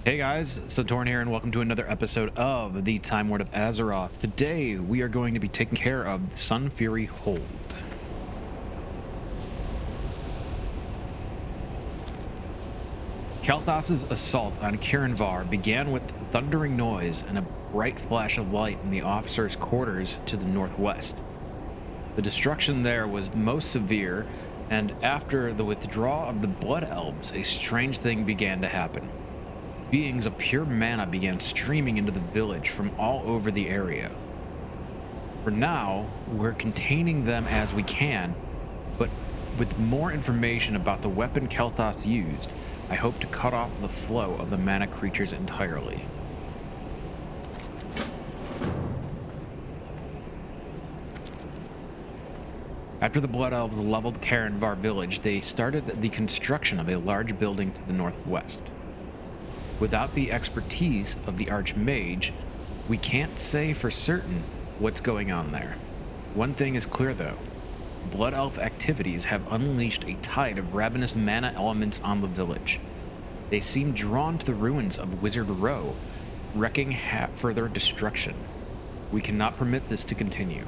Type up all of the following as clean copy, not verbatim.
Hey guys, Satorn here, and welcome to another episode of the Timelord of Azeroth. Today, we are going to be taking care of the Sunfury Hold. Kalthas's assault on Kirinvar began with thundering noise and a bright flash of light in the officers' quarters to the northwest. The destruction there was most severe, and after the withdrawal of the Blood Elves, a strange thing began to happen. Beings of pure mana began streaming into the village from all over the area. For now, we're containing them as we can, but with more information about the weapon Kel'Thas used, I hope to cut off the flow of the mana creatures entirely. After the Blood Elves leveled Kirinvar village, they started the construction of a large building to the northwest. Without the expertise of the Archmage, we can't say for certain what's going on there. One thing is clear though, Blood Elf activities have unleashed a tide of ravenous mana elements on the village. They seem drawn to the ruins of Wizard Row, wreaking further destruction. We cannot permit this to continue.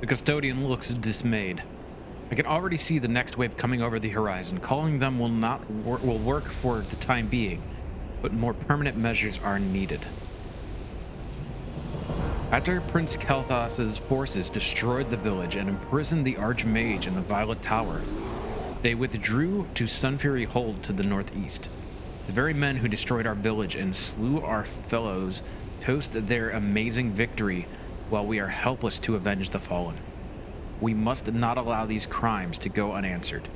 The custodian looks dismayed. I can already see the next wave coming over the horizon. Calling them will work for the time being, but more permanent measures are needed. After Prince Kel'Thas's forces destroyed the village and imprisoned the Archmage in the Violet Tower, they withdrew to Sunfury Hold to the northeast. The very men who destroyed our village and slew our fellows toast their amazing victory while we are helpless to avenge the fallen. We must not allow these crimes to go unanswered.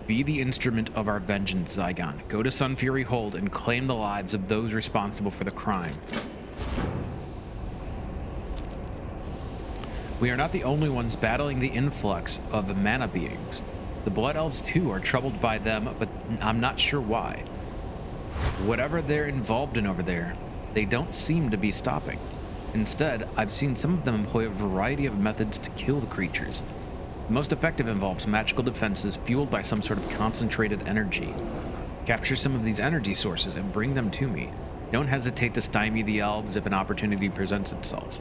Be the instrument of our vengeance, Zygon. Go to Sunfury Hold and claim the lives of those responsible for the crime. We are not the only ones battling the influx of mana beings. The Blood Elves too are troubled by them, but I'm not sure why. Whatever they're involved in over there, they don't seem to be stopping. Instead, I've seen some of them employ a variety of methods to kill the creatures. The most effective involves magical defenses fueled by some sort of concentrated energy. Capture some of these energy sources and bring them to me. Don't hesitate to stymie the elves if an opportunity presents itself.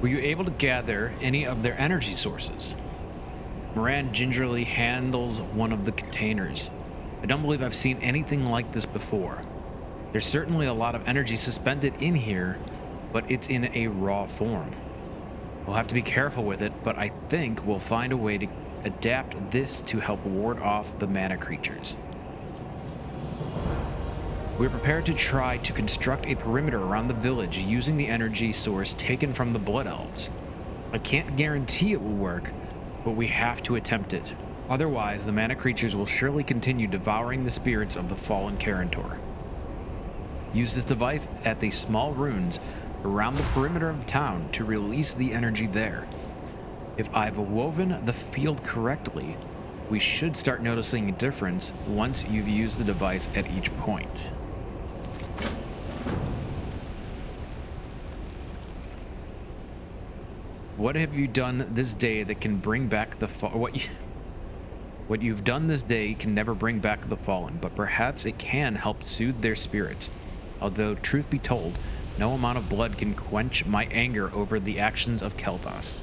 Were you able to gather any of their energy sources? Moran gingerly handles one of the containers. I don't believe I've seen anything like this before. There's certainly a lot of energy suspended in here, but it's in a raw form. We'll have to be careful with it, but I think we'll find a way to adapt this to help ward off the mana creatures. We're prepared to try to construct a perimeter around the village using the energy source taken from the Blood Elves. I can't guarantee it will work, but we have to attempt it. Otherwise, the mana creatures will surely continue devouring the spirits of the fallen Karantor. Use this device at the small runes around the perimeter of town to release the energy there. If I've woven the field correctly, we should start noticing a difference once you've used the device at each point. What have you done this day that can bring back the what you've done this day can never bring back the fallen, but perhaps it can help soothe their spirits. Although, truth be told, no amount of blood can quench my anger over the actions of Kel'Thas.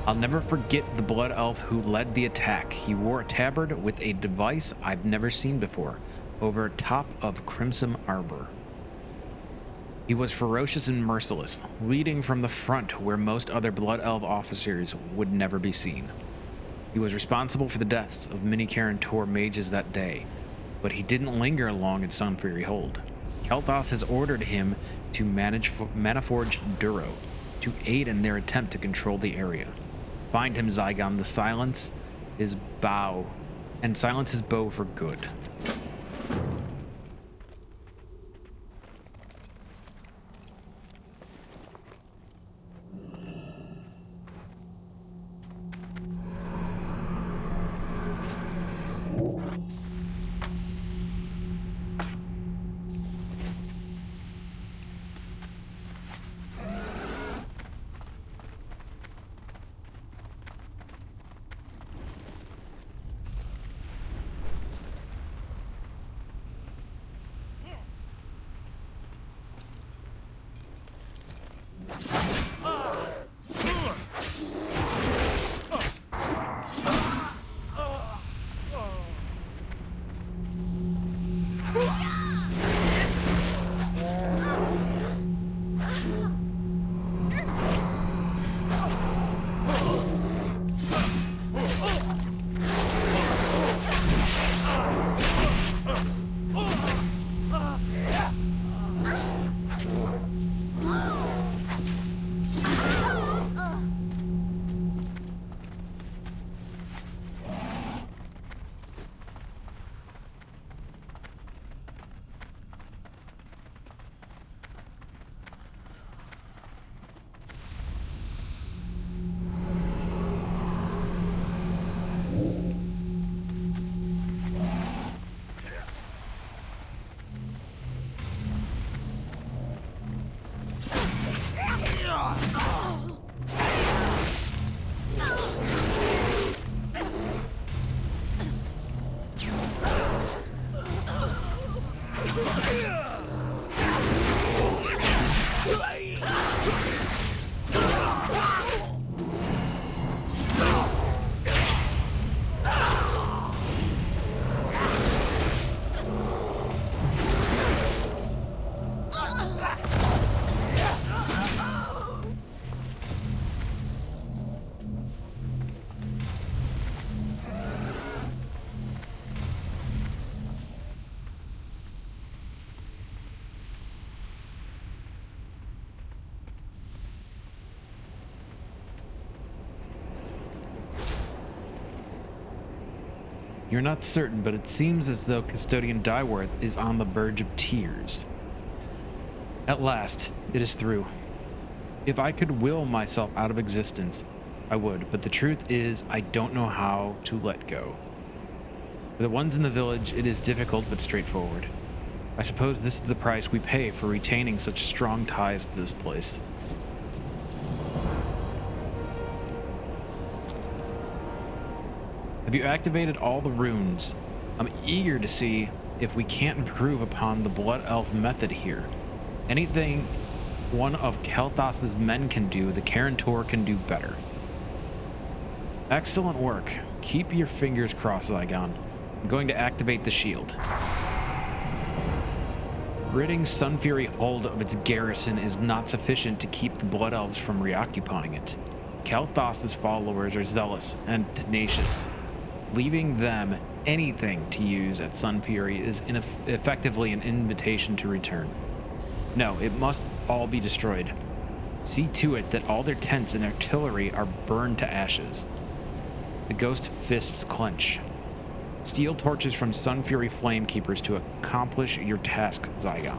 I'll never forget the blood elf who led the attack. He wore a tabard with a device I've never seen before, over top of crimson arbor. He was ferocious and merciless, leading from the front where most other Blood Elf officers would never be seen. He was responsible for the deaths of many Karantor mages that day, but he didn't linger long at Sunfury Hold. Kel'Thas has ordered him to manage Manaforge Duro, to aid in their attempt to control the area. Find him, Zygon, silence his bow for good. You're not certain, but it seems as though Custodian Dyeworth is on the verge of tears. At last, it is through. If I could will myself out of existence, I would, but the truth is, I don't know how to let go. For the ones in the village, it is difficult but straightforward. I suppose this is the price we pay for retaining such strong ties to this place. Have you activated all the runes? I'm eager to see if we can't improve upon the Blood Elf method here. Anything one of Kel'Thas's men can do, the Carantor can do better. Excellent work. Keep your fingers crossed, Zygon. I'm going to activate the shield. Ridding Sunfury hold of its garrison is not sufficient to keep the Blood Elves from reoccupying it. Kel'Thas's followers are zealous and tenacious. Leaving them anything to use at Sunfury is effectively an invitation to return. No, it must all be destroyed. See to it that all their tents and artillery are burned to ashes. The ghost fists clench. Steal torches from Sunfury Flamekeepers to accomplish your task, Zygon.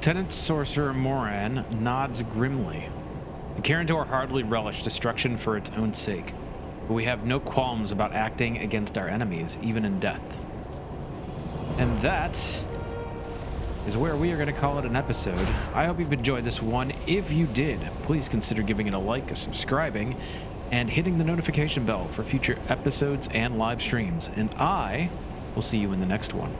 Lieutenant Sorcerer Moran nods grimly. The Carandor hardly relish destruction for its own sake, but we have no qualms about acting against our enemies, even in death. And that is where we are going to call it an episode. I hope you've enjoyed this one. If you did, please consider giving it a like, subscribing, and hitting the notification bell for future episodes and live streams. And I will see you in the next one.